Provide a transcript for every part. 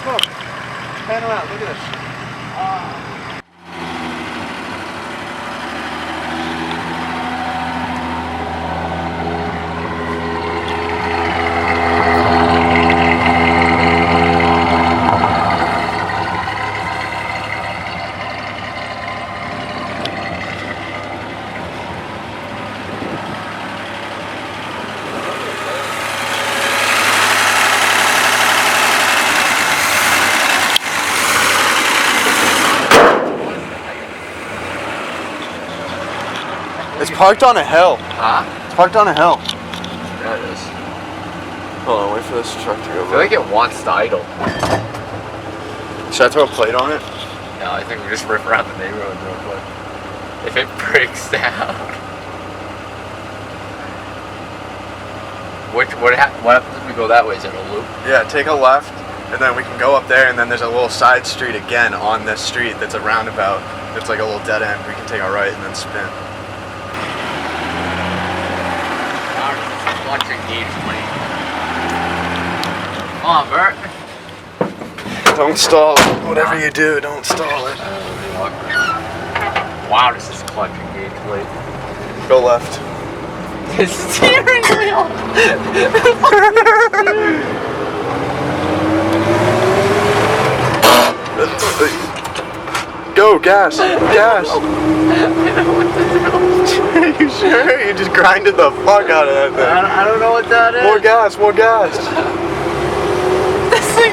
look. Pan around, look at this. It's parked on a hill. Huh? It's parked on a hill. Yeah, it is. Hold on, wait for this truck to go I feel like it wants to idle. Should I throw a plate on it? No, I think we just rip around the neighborhood real quick. If it breaks down. What happens if we go that way? Is it a loop? Yeah, take a left, and then we can go up there, and then there's a little side street again on this street that's a roundabout. It's like a little dead end. We can take a right and then spin. Clutch engaged plate. Come on, Bert. Don't stall it. Whatever you do, don't stall it. Wow, this is clutch engaged plate. Go left. The steering wheel. Go, gas, gas. I know what to do. Are you sure? You just grinded the fuck out of that thing. I don't know what that is. More gas, more gas. This thing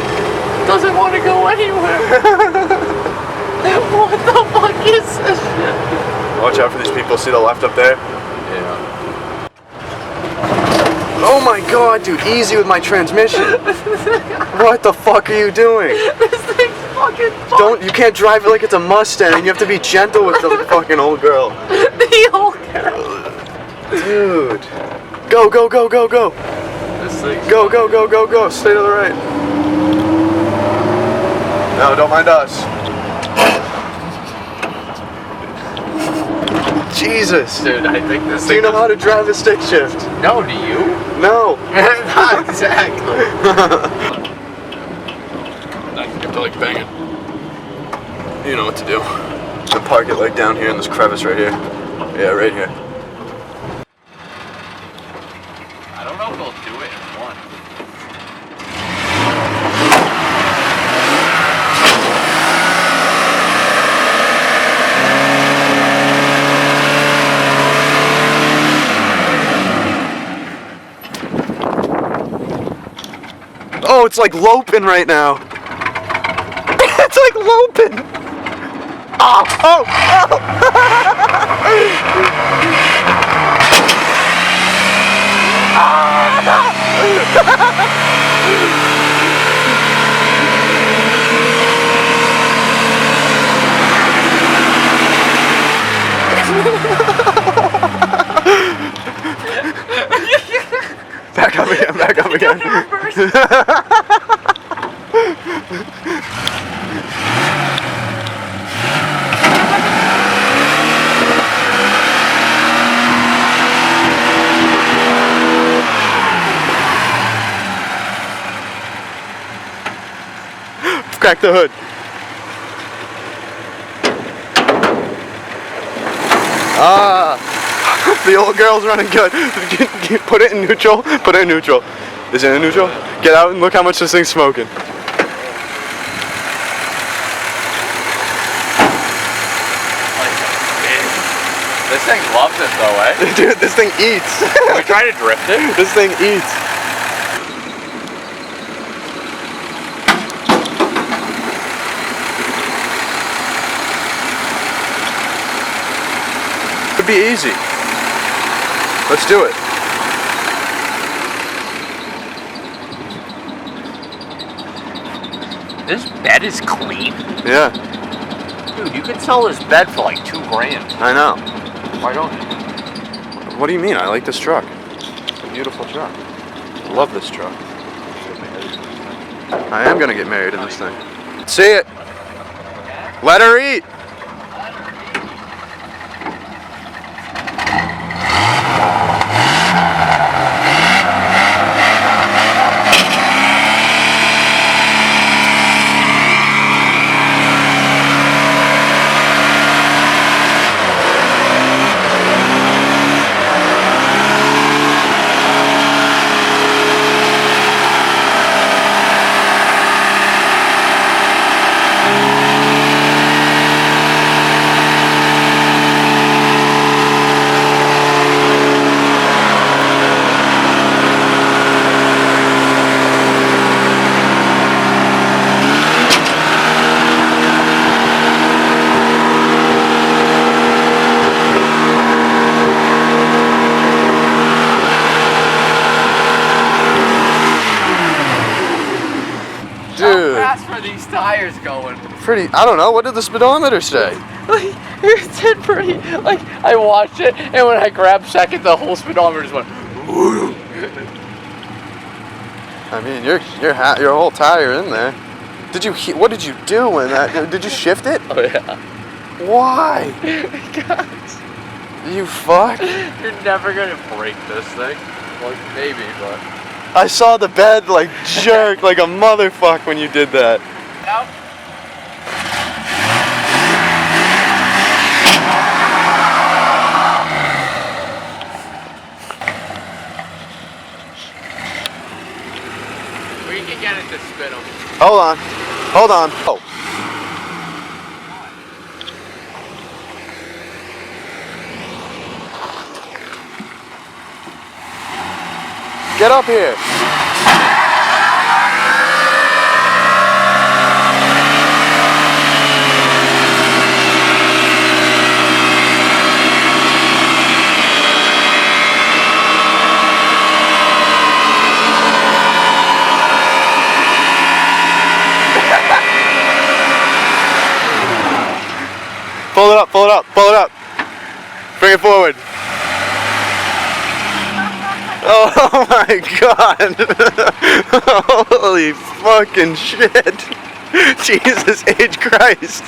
doesn't want to go anywhere. What the fuck is this shit? Watch out for these people. See the left up there? Yeah. Oh my god, dude, easy with my transmission. What the fuck are you doing? This thing's fucking fucked. You can't drive it like it's a Mustang. You have to be gentle with the fucking old girl. The old girl. Dude. Go, go, go, go, go. This thing's Go, go, go, go, go. Stay to the right. No, don't mind us. Jesus. Dude, I think this thing. Do you know how to drive a stick shift? No, do you? No. Not exactly. You have to like bang it. You know what to do. And park it like down here in this crevice right here. Yeah, right here. I don't know if they'll do it in one. Oh, it's like loping right now. It's like loping. Oh, oh, oh. Back up again, back up again. Crack the hood. Ah, the old girl's running good. Put it in neutral. Put it in neutral. Is it in neutral? Get out and look how much this thing's smoking. This thing loves it though, eh? Dude, this thing eats. Can we try to drift it? This thing eats. Could be easy. Let's do it. This bed is clean. Yeah, Dude, you could sell this bed for like $2,000. I know. Why don't you? What do you mean? I like this truck. It's a beautiful truck. I love this truck. I am gonna get married in this thing. See it. Let her eat. Dude. How fast are these tires going? Pretty, I don't know, what did the speedometer say? Like, it said pretty, like, I watched it, and when I grabbed second, the whole speedometer just went, woo. I mean, your whole tire in there. What did you do when that, did you shift it? Oh yeah. Why? Guys, You fuck? you're never gonna break this thing. Well, maybe, but. I saw the bed like jerk like a motherfucker when you did that. Now. We can get it to spin them. Hold on. Hold on. Oh. Get up here. Pull it up, pull it up, pull it up. Bring it forward. Oh my god. Holy fucking shit. Jesus H. Christ.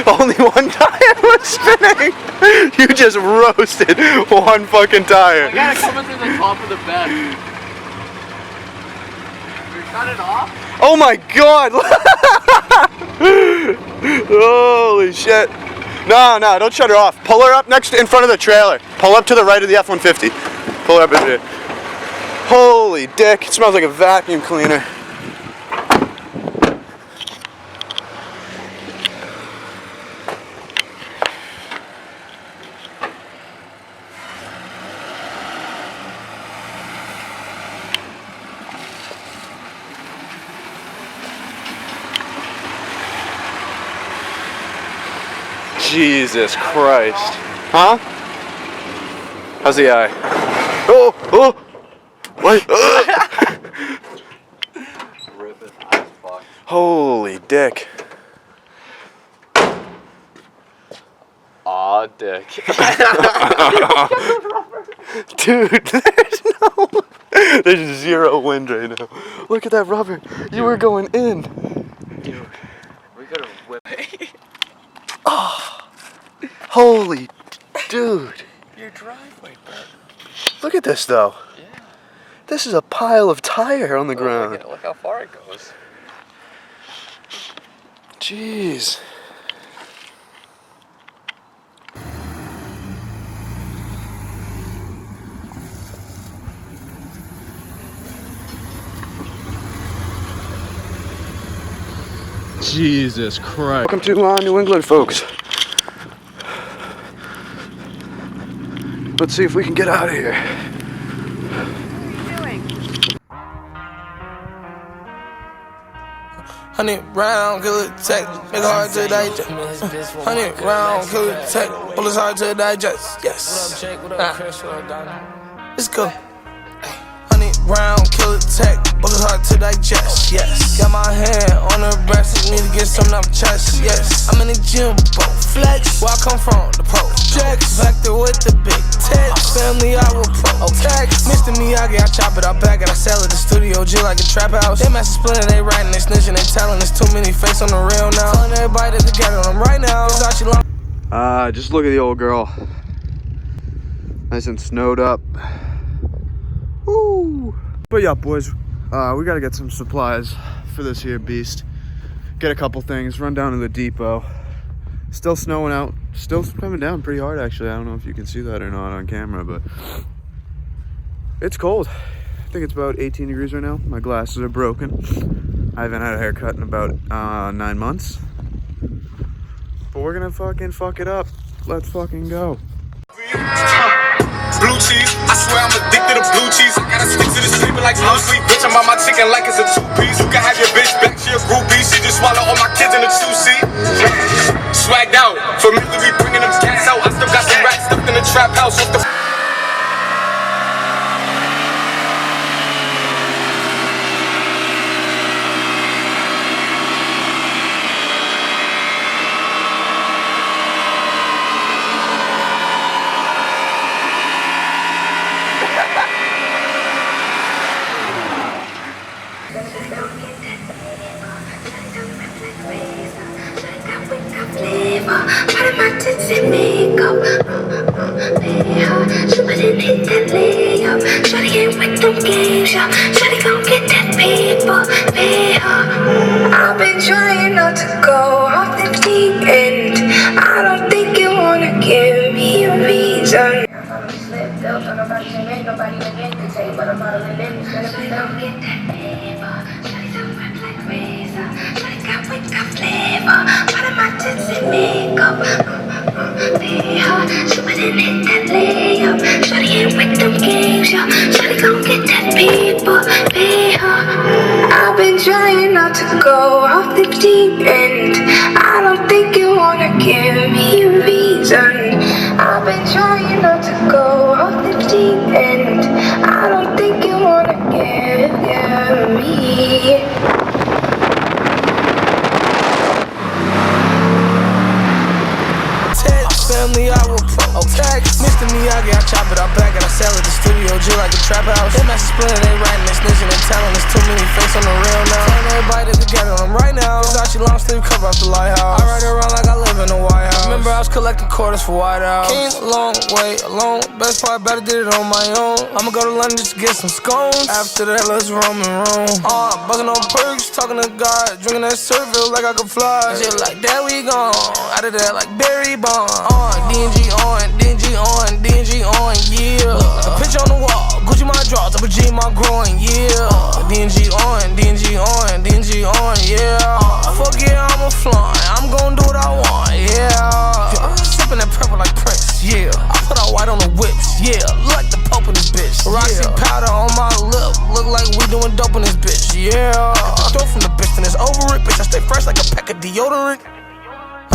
Only one tire was spinning. You just roasted one fucking tire. I gotta come in through the top of the bed. We cut it off? Oh my god! Holy shit. No, don't shut her off. Pull her up in front of the trailer. Pull up to the right of the F-150. Pull her up in here. Holy dick, it smells like a vacuum cleaner. Jesus Christ. Huh? How's the eye? Oh! What? Holy dick. Aw, dick. Dude, there's zero wind right now. Look at that rubber. You were going in. Dude, we gotta whip it. Oh, holy dude. Your driveway, Bert. Look at this though. Yeah. This is a pile of tire on the ground. Look how far it goes. Jeez. Jesus Christ. Welcome to New England, folks. Let's see if we can get out of here. What are you doing? 100 round, kill it, tech, make it hard to digest. 100 round, kill it, tech, bullets hard to digest. Yes. Let's go. 100 round, kill it, tech, bullets hard to digest. Yes. Got my hand on her breast, need to get something off chest. Yes. I'm in the gym, bro. Flex. Where I come from, the projects. Vector with the big text. Family, I will protect. Mr. Miyagi, I chop it, I bag it, I sell it. The studio G like a trap house. They master splinter, they writing, they snitching, they telling. There's too many fakes on the real now. Telling everybody that together on them right now. Just look at the old girl. Nice and snowed up. Woo! But yeah, boys, we gotta get some supplies for this here beast. Get a couple things, run down to the depot. Still snowing out, still coming down pretty hard actually. I don't know if you can see that or not on camera, but it's cold. I think it's about 18 degrees right now. My glasses are broken. I haven't had a haircut in about 9 months. But we're gonna fucking fuck it up. Let's fucking go. Blue cheese, I swear I'm addicted to blue cheese. I gotta stick to this paper like blue sleep. Bitch, I'm on my chicken like it's a 2-piece. You can have your bitch back, she a groupie. She just swallow all my kids in a 2-seat. Swagged out, familiar, we bringing them cats out. I still got some rats stuffed in the trap house. Off the with them games, yeah. Shawty gon' get that paper, pay her. I've been trying not to go off the deep end. I don't think you wanna give me a reason. Slipped up, nobody can make nobody begin to take, but I'm out of the limits. Shawty gon' get that paper. Shawty don't rap like razor. Shawty got with the flavor. Part of my tits and makeup. Pay her, so I didn't hit that layup. Shawty ain't with them games, yeah. Shawty gon' get that paper, pay her. I've been trying not to go off the deep end. I don't think you wanna give me a reason. I've been trying not to go off the deep end. I don't think you wanna give me. Family, I will protect. Mr. Miyagi, I chop it out back and I sell it. The studio, Jill like a trap house. They master splitting, they writing, they snitching, they telling. There's too many fakes on the real now. Telling everybody that together on them right now. Versace long sleeve cover up the lighthouse. I ride around like I live in the White House. Remember I was collecting quarters for White House. Came a long way alone. Best part, better did it on my own. I'ma go to London just to get some scones. After that, let's roam and roam. Buzzing on perks, talking to God, drinking that Serville like I could fly. Shit like that, we gone. Out of that, like Barry Bond. DNG on, DNG on, DNG on, yeah. A picture on the wall, Gucci my draw, double G my groin, yeah. DNG on, DNG on, DNG on, yeah. Fuck yeah, I'm a fly, I'm gon' do what I want, yeah. Sippin' that purple like Prince, yeah. I put out white on the whips, yeah. Look like the Pope in this bitch, Roxy powder on my lip, look like we doing dope in this bitch, yeah. Throw from the bitch, then it's over it, bitch. I stay fresh like a pack of deodorant.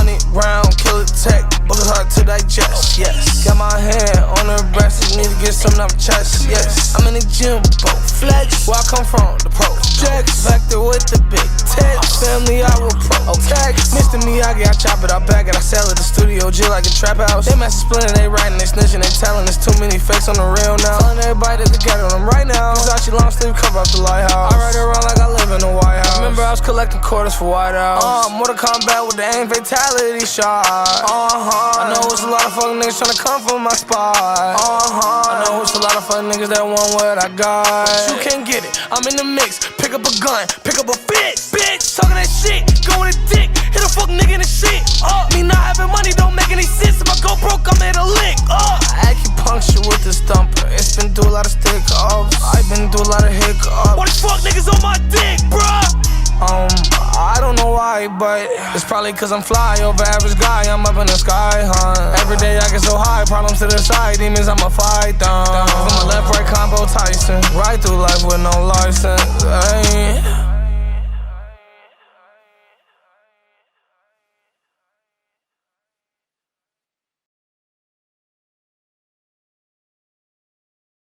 100 round, kill it tech, bullets hard to digest, yes. Got my hand on her breast, need to get something off chest, yes. I'm in the gym, both flex, where I come from, the projects. Vector with the big text, family I will protect. Mr. Miyagi, I chop it out back and I sell it. The studio, Jill like a trap house. They master splitting, they writing, they snitching, they telling. There's too many fakes on the real now. Telling everybody that together on them right now. Versace long sleeve cover up the lighthouse. I ride around like I live in the White House. Remember I was collecting quarters for White House. Mortal Kombat with the aim fatality shot. I know it's a lot of fuck niggas tryna come from my spot. I know it's a lot of fuck niggas that want what I got. But you can't get it, I'm in the mix. Pick up a gun, pick up a bitch. Talking that shit, going a dick. Hit a fuck nigga in the shit. Me not having money don't make any sense. If I go broke, I'm at a lick. Acupuncture with this thumper. It's been through a lot of stick-ups. I've been through a lot of hiccups. Why the fuck niggas on my dick, bruh? I don't know why, but it's probably cause I'm fly over average guy, I'm up in the sky, Every day I get so high, problems to the side, demons I'ma fight them. From a left right combo Tyson, right through life with no license, ayy.